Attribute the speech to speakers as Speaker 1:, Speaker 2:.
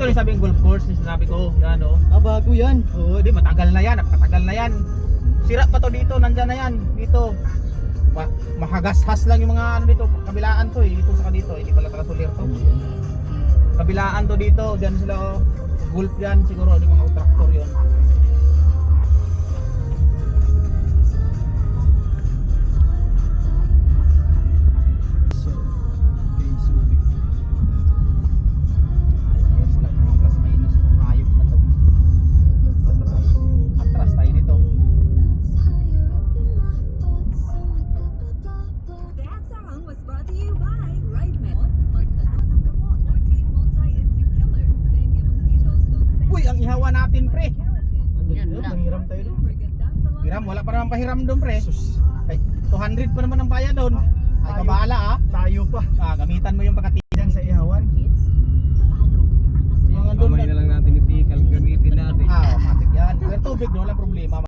Speaker 1: yung sabing golf course, yung sinabi ko, yan o.
Speaker 2: Ah, bago yan.
Speaker 1: Oo, di matagal na yan, napakatagal na yan. Sira pa to dito, nandyan na yan, dito. Mahagashas lang yung mga ano dito, kabilaan to eh, dito sa dito, hindi pala taga-solir to. Kabilaan to dito, dyan sila oh. Golf yan siguro, di mga tractor yun. Ang ihawa natin pre.
Speaker 2: Manghiram tayo doon.
Speaker 1: Hiram, wala pa naman pahiram doon pre. Ay, 200 pa naman ang bayad doon. Ay, kabahala ah.
Speaker 2: Tayo pa.
Speaker 1: Gamitan mo yung pakatiyan
Speaker 2: Sa ihawan.
Speaker 1: Mga doon
Speaker 3: Kamay na lang natin itikal, gamitin natin.
Speaker 1: matik yan. Pero tubig doon, walang problema.